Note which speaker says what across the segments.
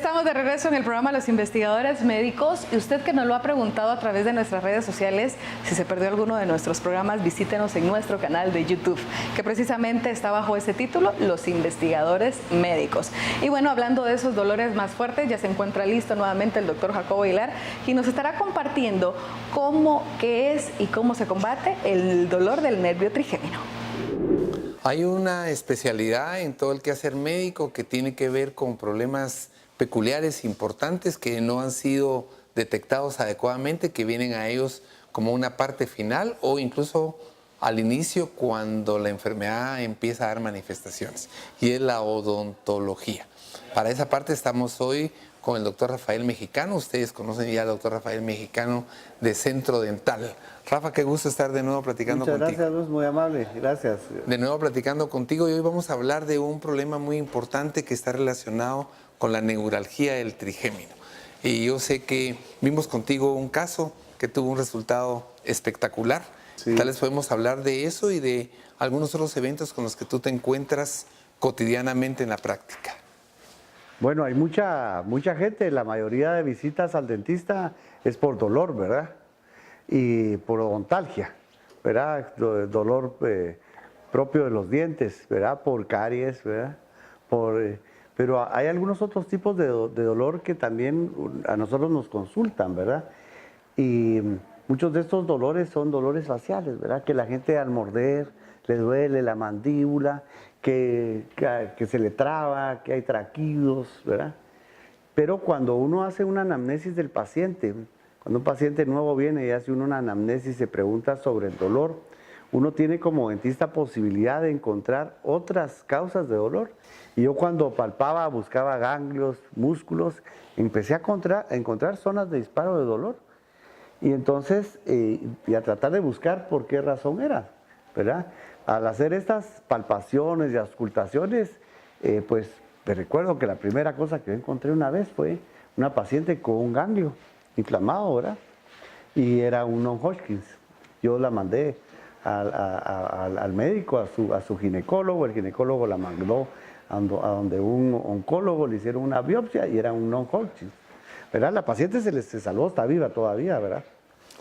Speaker 1: Estamos de regreso en el programa Los Investigadores Médicos y usted que nos lo ha preguntado a través de nuestras redes sociales, si se perdió alguno de nuestros programas, visítenos en nuestro canal de YouTube, que precisamente está bajo ese título, Los Investigadores Médicos. Y bueno, hablando de esos dolores más fuertes, ya se encuentra listo nuevamente el doctor Jacobo Aguilar, quien nos estará compartiendo qué es y cómo se combate el dolor del nervio trigémino.
Speaker 2: Hay una especialidad en todo el quehacer médico que tiene que ver con problemas peculiares, importantes, que no han sido detectados adecuadamente, que vienen a ellos como una parte final o incluso al inicio cuando la enfermedad empieza a dar manifestaciones, y es la odontología. Para esa parte estamos hoy con el doctor Rafael Mexicano. Ustedes conocen ya al doctor Rafael Mexicano de Centro Dental. Rafa, qué gusto estar de nuevo platicando contigo.
Speaker 3: Muchas gracias, Luz, muy amable, gracias.
Speaker 2: De nuevo platicando contigo, y hoy vamos a hablar de un problema muy importante que está relacionado con la neuralgia del trigémino. Y yo sé que vimos contigo un caso que tuvo un resultado espectacular. Sí. Tal vez podemos hablar de eso y de algunos otros eventos con los que tú te encuentras cotidianamente en la práctica.
Speaker 3: Bueno, hay mucha gente, la mayoría de visitas al dentista es por dolor, ¿verdad? Y por odontalgia, ¿verdad? Dolor propio de los dientes, ¿verdad? Por caries, ¿verdad? Pero hay algunos otros tipos de dolor que también a nosotros nos consultan, ¿verdad? Y muchos de estos dolores son dolores faciales, ¿verdad? Que la gente al morder le duele la mandíbula, que se le traba, que hay traquídos, ¿verdad? Pero cuando uno hace una anamnesis del paciente, cuando un paciente nuevo viene y hace una anamnesis y se pregunta sobre el dolor, uno tiene como dentista posibilidad de encontrar otras causas de dolor. Y yo cuando palpaba, buscaba ganglios, músculos, empecé a encontrar zonas de disparo de dolor. Y entonces, y a tratar de buscar por qué razón era, ¿verdad? Al hacer estas palpaciones y auscultaciones, pues me recuerdo que la primera cosa que encontré una vez fue una paciente con un ganglio inflamado, ¿verdad? Y era un non-Hodgkins. Yo la mandé al médico, a su ginecólogo. El ginecólogo la mandó a donde un oncólogo, le hicieron una biopsia y era un non-Hodgkins, ¿verdad? La paciente se salvó, está viva todavía, ¿verdad?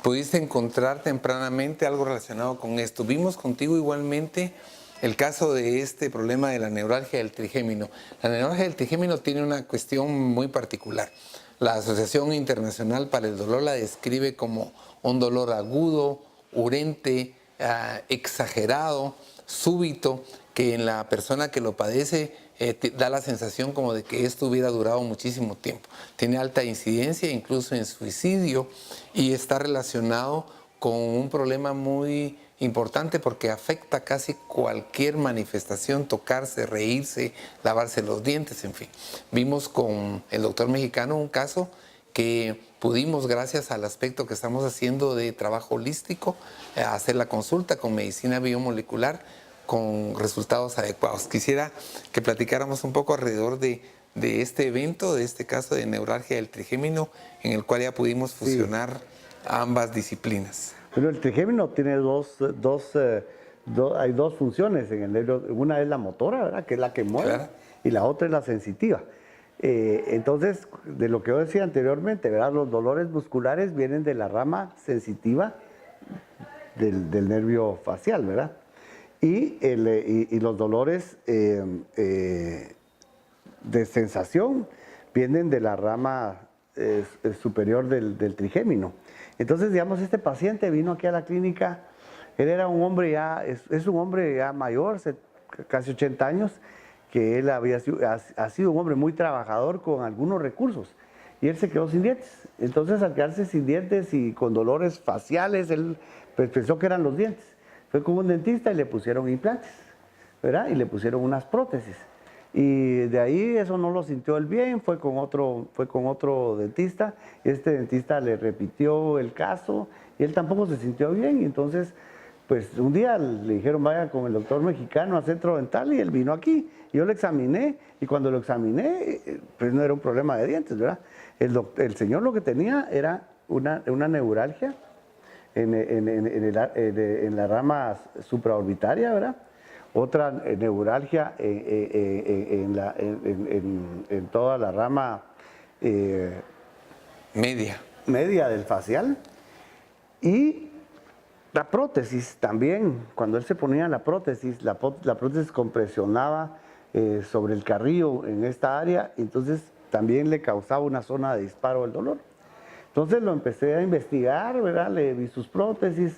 Speaker 2: ¿Pudiste encontrar tempranamente algo relacionado con esto? Vimos contigo igualmente el caso de este problema de la neuralgia del trigémino. La neuralgia del trigémino tiene una cuestión muy particular. La Asociación Internacional para el Dolor la describe como un dolor agudo, urente, exagerado, súbito, que en la persona que lo padece da la sensación como de que esto hubiera durado muchísimo tiempo. Tiene alta incidencia, incluso en suicidio, y está relacionado con un problema muy importante porque afecta casi cualquier manifestación, tocarse, reírse, lavarse los dientes, en fin. Vimos con el doctor Mexicano un caso que pudimos, gracias al aspecto que estamos haciendo de trabajo holístico, hacer la consulta con medicina biomolecular con resultados adecuados. Quisiera que platicáramos un poco alrededor de este evento, de este caso de neuralgia del trigémino, en el cual ya pudimos fusionar ambas disciplinas.
Speaker 3: Pero el trigémino tiene hay dos funciones en el nervio. Una es la motora, ¿verdad? Que es la que mueve, claro, y la otra es la sensitiva. Entonces, de lo que yo decía anteriormente, ¿verdad? Los dolores musculares vienen de la rama sensitiva del nervio facial, ¿verdad? Y los dolores de sensación vienen de la rama superior del trigémino. Entonces, digamos, este paciente vino aquí a la clínica. Él era un hombre ya, es un hombre ya mayor, casi 80 años, que él ha sido un hombre muy trabajador con algunos recursos. Y él se quedó sin dientes. Entonces, al quedarse sin dientes y con dolores faciales, él pues, pensó que eran los dientes. Fue con un dentista y le pusieron implantes, ¿verdad? Y le pusieron unas prótesis. Y de ahí eso no lo sintió él bien, fue con otro dentista. Y este dentista le repitió el caso y él tampoco se sintió bien. Y entonces, pues un día le dijeron, vaya con el doctor Mexicano al centro dental, y él vino aquí. Yo lo examiné, y cuando lo examiné, pues no era un problema de dientes, ¿verdad? El señor lo que tenía era una neuralgia en la rama supraorbitaria, ¿verdad? Otra neuralgia en toda la rama media del facial. Y la prótesis también, cuando él se ponía la prótesis compresionaba sobre el carrillo en esta área, entonces también le causaba una zona de disparo del dolor. Entonces lo empecé a investigar, ¿verdad? Le vi sus prótesis.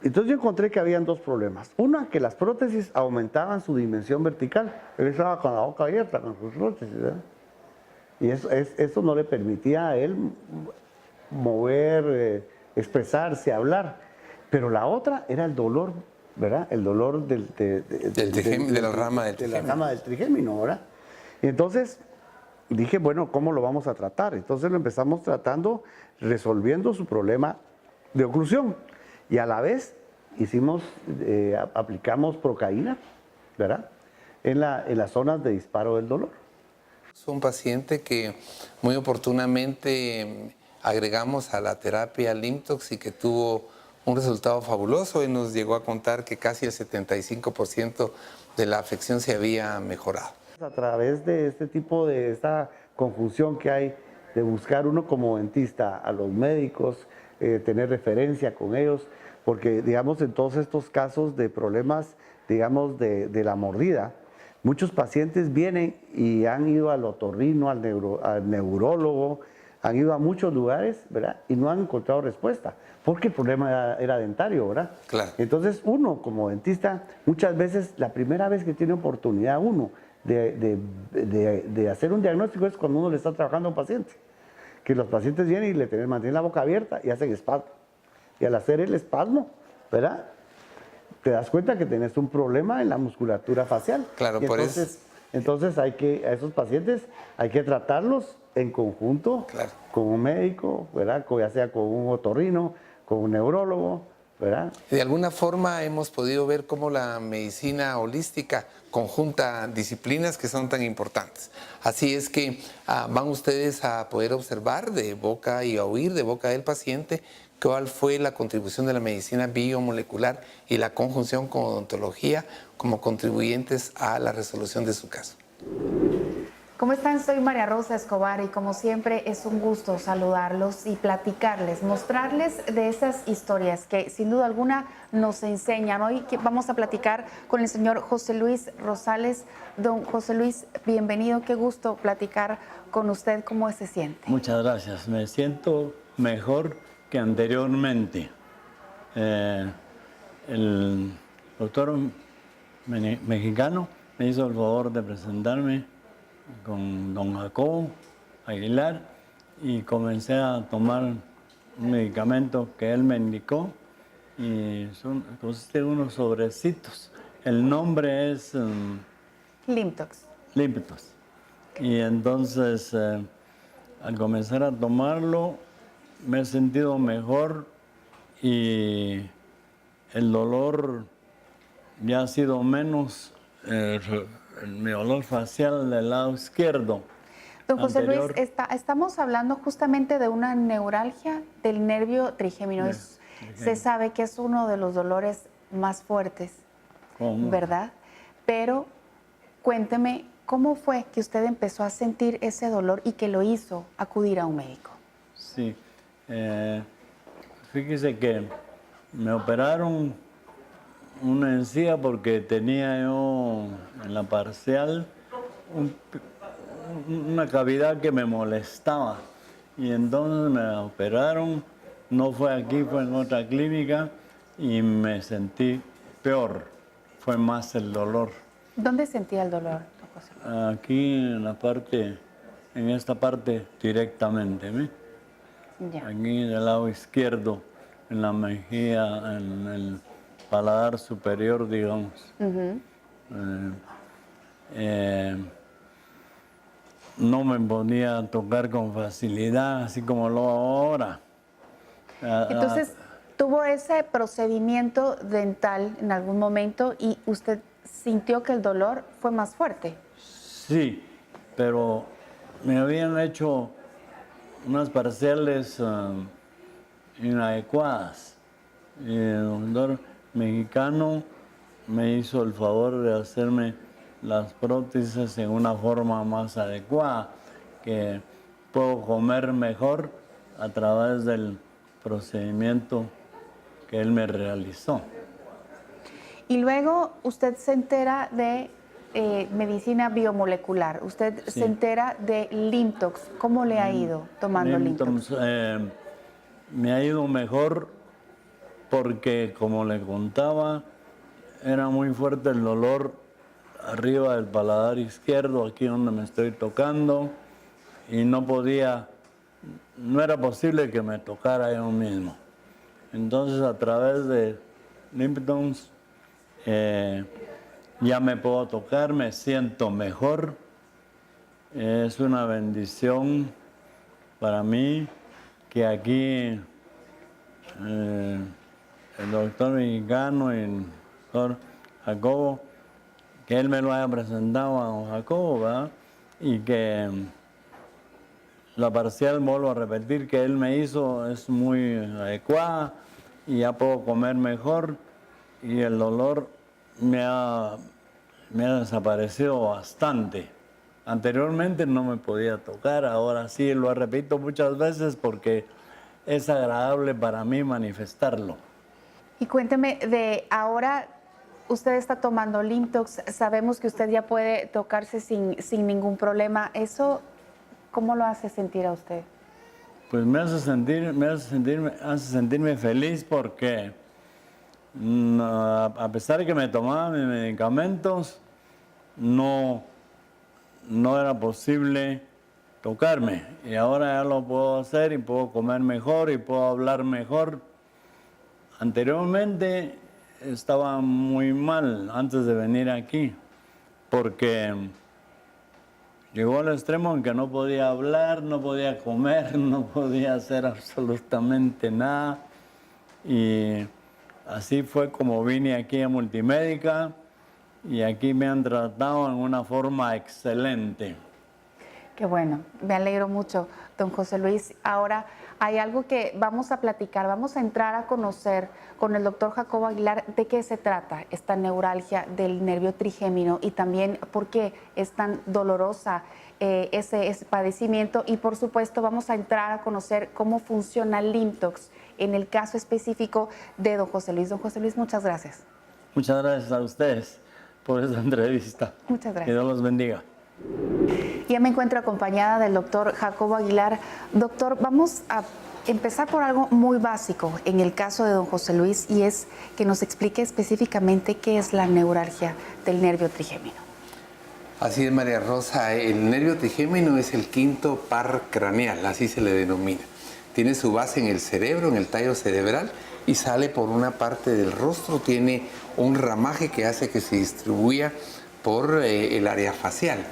Speaker 3: Entonces yo encontré que habían dos problemas. Una, que las prótesis aumentaban su dimensión vertical. Él estaba con la boca abierta con sus prótesis, ¿verdad? Y eso no le permitía a él mover, expresarse, hablar. Pero la otra era el dolor, ¿verdad? El dolor de la rama del trigémino, ¿verdad? Y entonces dije, bueno, ¿cómo lo vamos a tratar? Entonces lo empezamos tratando, resolviendo su problema de oclusión. Y a la vez aplicamos procaína, ¿verdad? En las zonas de disparo del dolor.
Speaker 2: Es un paciente que muy oportunamente agregamos a la terapia Limtox y que tuvo un resultado fabuloso y nos llegó a contar que casi el 75% de la afección se había mejorado.
Speaker 3: A través de esta confusión que hay de buscar uno como dentista a los médicos, tener referencia con ellos, porque digamos en todos estos casos de problemas, digamos de la mordida, muchos pacientes vienen y han ido al otorrino, al neurólogo, han ido a muchos lugares, ¿verdad? Y no han encontrado respuesta, porque el problema era dentario, ¿verdad?
Speaker 2: Claro.
Speaker 3: Entonces uno como dentista, muchas veces la primera vez que tiene oportunidad uno de hacer un diagnóstico es cuando uno le está trabajando a un paciente. Que los pacientes vienen y mantienen la boca abierta y hacen espasmo. Y al hacer el espasmo, ¿verdad? Te das cuenta que tenés un problema en la musculatura facial.
Speaker 2: Claro,
Speaker 3: por eso. Entonces a esos pacientes hay que tratarlos en conjunto, claro, con un médico, ¿verdad? Ya sea con un otorrino, con un neurólogo, ¿verdad?
Speaker 2: De alguna forma hemos podido ver cómo la medicina holística conjunta disciplinas que son tan importantes. Así es que van ustedes a poder observar de boca y a oír de boca del paciente cuál fue la contribución de la medicina biomolecular y la conjunción con odontología como contribuyentes a la resolución de su caso.
Speaker 4: ¿Cómo están? Soy María Rosa Escobar y como siempre es un gusto saludarlos y platicarles, mostrarles de esas historias que sin duda alguna nos enseñan. Hoy vamos a platicar con el señor José Luis Rosales. Don José Luis, bienvenido, qué gusto platicar con usted. ¿Cómo se siente?
Speaker 5: Muchas gracias, me siento mejor que anteriormente. El doctor mexicano me hizo el favor de presentarme con don Jacobo Aguilar y comencé a tomar un medicamento que él me indicó y consiste en unos sobrecitos. El nombre es
Speaker 4: Limtox.
Speaker 5: Limtox. Y entonces al comenzar a tomarlo me he sentido mejor y el dolor ya ha sido menos. Mi dolor facial del lado izquierdo.
Speaker 4: Don José Luis, estamos hablando justamente de una neuralgia del nervio trigémino. Se sabe que es uno de los dolores más fuertes, ¿verdad? Pero cuénteme, ¿cómo fue que usted empezó a sentir ese dolor y que lo hizo acudir a un médico?
Speaker 5: Sí, fíjese que me operaron una encía porque tenía yo en la parcial una cavidad que me molestaba y entonces me operaron, no fue aquí, fue en otra clínica y me sentí peor, fue más el dolor.
Speaker 4: ¿Dónde sentía el dolor, don José Luis?
Speaker 5: Aquí en esta parte directamente, ¿ve?
Speaker 4: Ya.
Speaker 5: Aquí del lado izquierdo, en la mejilla, en el paladar superior, digamos. No me podía tocar con facilidad, así como lo hago ahora.
Speaker 4: Entonces, ¿tuvo ese procedimiento dental en algún momento y usted sintió que el dolor fue más fuerte?
Speaker 5: Sí, pero me habían hecho unas parciales inadecuadas. Y el doctor mexicano me hizo el favor de hacerme las prótesis en una forma más adecuada, que puedo comer mejor a través del procedimiento que él me realizó.
Speaker 4: Y luego usted se entera de medicina biomolecular, usted
Speaker 5: Sí.
Speaker 4: se entera de Limtox. ¿Cómo le ha ido tomando Limtox?
Speaker 5: Me ha ido mejor porque, como le contaba, era muy fuerte el dolor arriba del paladar izquierdo, aquí donde me estoy tocando, y no era posible que me tocara yo mismo. Entonces, a través de Limtox, ya me puedo tocar, me siento mejor. Es una bendición para mí que aquí el doctor mexicano y el doctor Jacobo, que él me lo haya presentado a don Jacobo, ¿verdad? Y que la parcial, vuelvo a repetir, que él me hizo es muy adecuada y ya puedo comer mejor y el dolor me ha desaparecido bastante. Anteriormente no me podía tocar, ahora sí, lo repito muchas veces porque es agradable para mí manifestarlo.
Speaker 4: Y cuénteme, de ahora usted está tomando Limtox, sabemos que usted ya puede tocarse sin ningún problema. ¿Eso cómo lo hace sentir a usted?
Speaker 5: Pues me hace sentirme feliz porque a pesar de que me tomaba mis medicamentos, no era posible tocarme. Y ahora ya lo puedo hacer y puedo comer mejor y puedo hablar mejor. Anteriormente estaba muy mal antes de venir aquí, porque llegó al extremo en que no podía hablar, no podía comer, no podía hacer absolutamente nada. Y así fue como vine aquí a Multimédica y aquí me han tratado en una forma excelente.
Speaker 4: Qué bueno, me alegro mucho, don José Luis. Ahora hay algo que vamos a platicar, vamos a entrar a conocer con el doctor Jacobo Aguilar de qué se trata esta neuralgia del nervio trigémino y también por qué es tan dolorosa ese padecimiento, y por supuesto vamos a entrar a conocer cómo funciona Limtox en el caso específico de don José Luis. Don José Luis, muchas gracias.
Speaker 5: Muchas gracias a ustedes por esta entrevista.
Speaker 4: Muchas gracias.
Speaker 5: Que Dios los bendiga.
Speaker 4: Ya me encuentro acompañada del doctor Jacobo Aguilar. Doctor, vamos a empezar por algo muy básico en el caso de don José Luis, y es que nos explique específicamente qué es la neuralgia del nervio trigémino.
Speaker 2: Así es, María Rosa. El nervio trigémino es el quinto par craneal, así se le denomina. Tiene su base en el cerebro, en el tallo cerebral, y sale por una parte del rostro. Tiene un ramaje que hace que se distribuya por el área facial.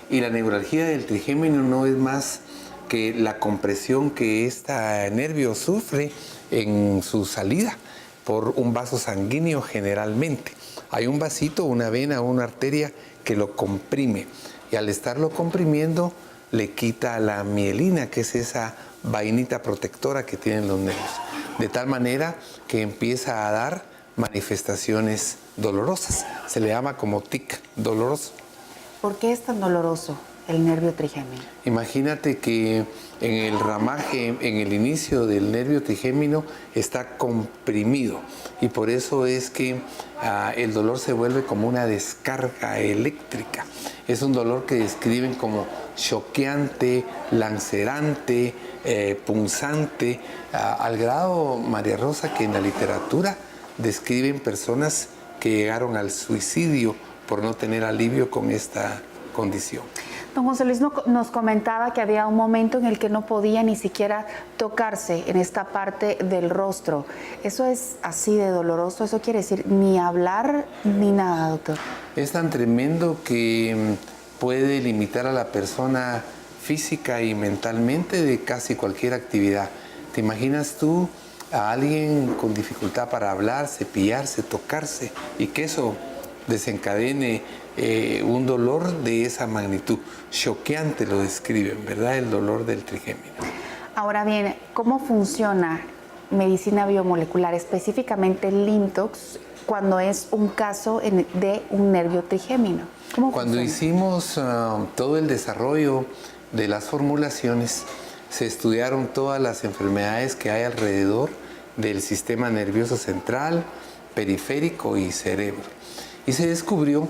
Speaker 2: Y la neuralgia del trigémino no es más que la compresión que este nervio sufre en su salida por un vaso sanguíneo generalmente. Hay un vasito, una vena, una arteria que lo comprime, y al estarlo comprimiendo le quita la mielina, que es esa vainita protectora que tienen los nervios, de tal manera que empieza a dar manifestaciones dolorosas. Se le llama como tic doloroso.
Speaker 4: ¿Por qué es tan doloroso el nervio trigémino?
Speaker 2: Imagínate que en el ramaje, en el inicio del nervio trigémino, está comprimido, y por eso es que el dolor se vuelve como una descarga eléctrica. Es un dolor que describen como choqueante, lancerante, punzante, al grado, María Rosa, que en la literatura describen personas que llegaron al suicidio por no tener alivio con esta condición.
Speaker 4: Don José Luis nos comentaba que había un momento en el que no podía ni siquiera tocarse en esta parte del rostro. ¿Eso es así de doloroso? ¿Eso quiere decir ni hablar ni nada, doctor?
Speaker 2: Es tan tremendo que puede limitar a la persona física y mentalmente de casi cualquier actividad. ¿Te imaginas tú a alguien con dificultad para hablar, cepillarse, tocarse, y que eso desencadene un dolor de esa magnitud? Choqueante lo describen, ¿verdad? El dolor del trigémino. Ahora
Speaker 4: bien, ¿cómo funciona medicina biomolecular, específicamente Limtox, cuando es un caso de un nervio trigémino?
Speaker 2: Cuando hicimos todo el desarrollo de las formulaciones se estudiaron todas las enfermedades que hay alrededor del sistema nervioso central, periférico y cerebro. Y se descubrió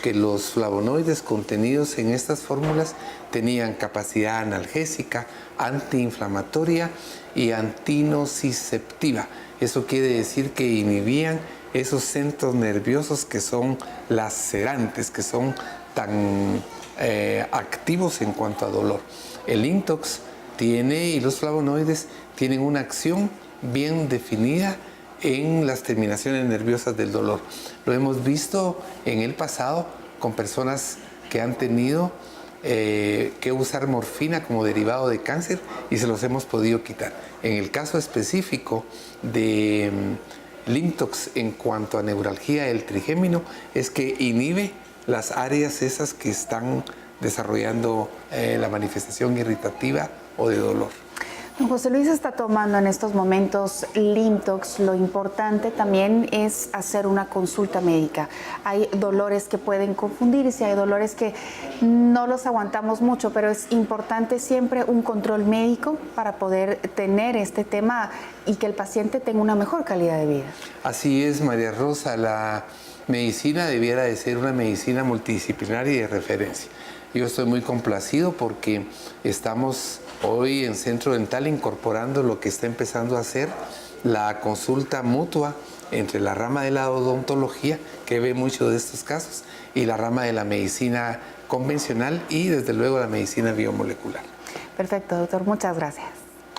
Speaker 2: que los flavonoides contenidos en estas fórmulas tenían capacidad analgésica, antiinflamatoria y antinociceptiva. Eso quiere decir que inhibían esos centros nerviosos que son lacerantes, que son tan activos en cuanto a dolor. El Intox y los flavonoides tienen una acción bien definida en las terminaciones nerviosas del dolor. Lo hemos visto en el pasado con personas que han tenido que usar morfina como derivado de cáncer y se los hemos podido quitar. En el caso específico de Limtox en cuanto a neuralgia del trigémino es que inhibe las áreas esas que están desarrollando la manifestación irritativa o de dolor.
Speaker 4: Don José Luis está tomando en estos momentos Limtox. Lo importante también es hacer una consulta médica. Hay dolores que pueden confundirse, hay dolores que no los aguantamos mucho, pero es importante siempre un control médico para poder tener este tema y que el paciente tenga una mejor calidad de vida.
Speaker 2: Así es, María Rosa, la medicina debiera de ser una medicina multidisciplinaria y de referencia. Yo estoy muy complacido porque estamos hoy en Centro Dental incorporando lo que está empezando a hacer la consulta mutua entre la rama de la odontología, que ve muchos de estos casos, y la rama de la medicina convencional y desde luego la medicina biomolecular.
Speaker 4: Perfecto, doctor. Muchas gracias.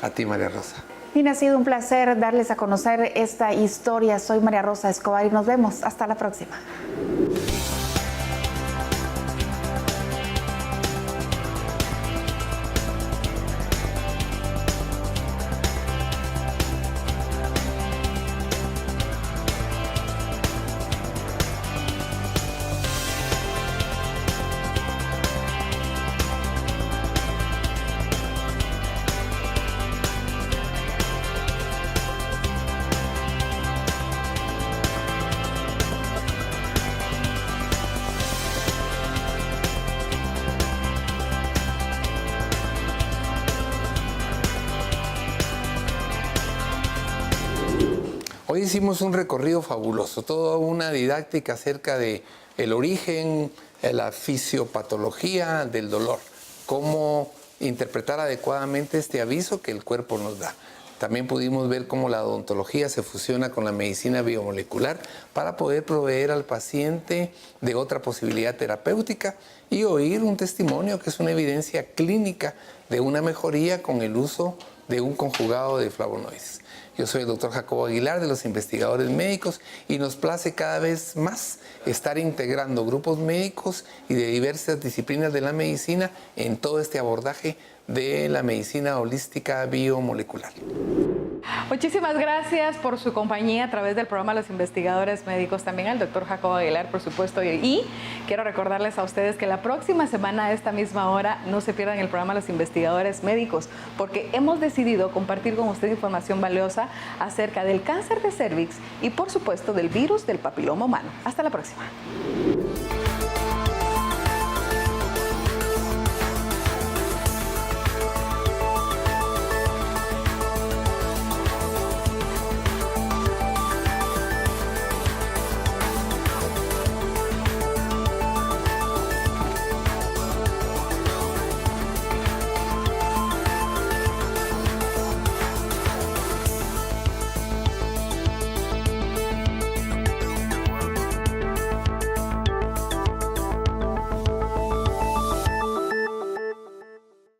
Speaker 2: A ti, María Rosa.
Speaker 4: Bien, ha sido un placer darles a conocer esta historia. Soy María Rosa Escobar y nos vemos. Hasta la próxima.
Speaker 2: Hoy hicimos un recorrido fabuloso, toda una didáctica acerca de el origen, la fisiopatología del dolor, cómo interpretar adecuadamente este aviso que el cuerpo nos da. También pudimos ver cómo la odontología se fusiona con la medicina biomolecular para poder proveer al paciente de otra posibilidad terapéutica y oír un testimonio que es una evidencia clínica de una mejoría con el uso de un conjugado de flavonoides. Yo soy el doctor Jacobo Aguilar de los Investigadores Médicos y nos place cada vez más estar integrando grupos médicos y de diversas disciplinas de la medicina en todo este abordaje de la medicina holística biomolecular.
Speaker 1: Muchísimas gracias por su compañía a través del programa Los Investigadores Médicos, también al doctor Jacobo Aguilar, por supuesto, y quiero recordarles a ustedes que la próxima semana a esta misma hora no se pierdan el programa Los Investigadores Médicos, porque hemos decidido compartir con ustedes información valiosa acerca del cáncer de cervix y, por supuesto, del virus del papiloma humano. Hasta la próxima.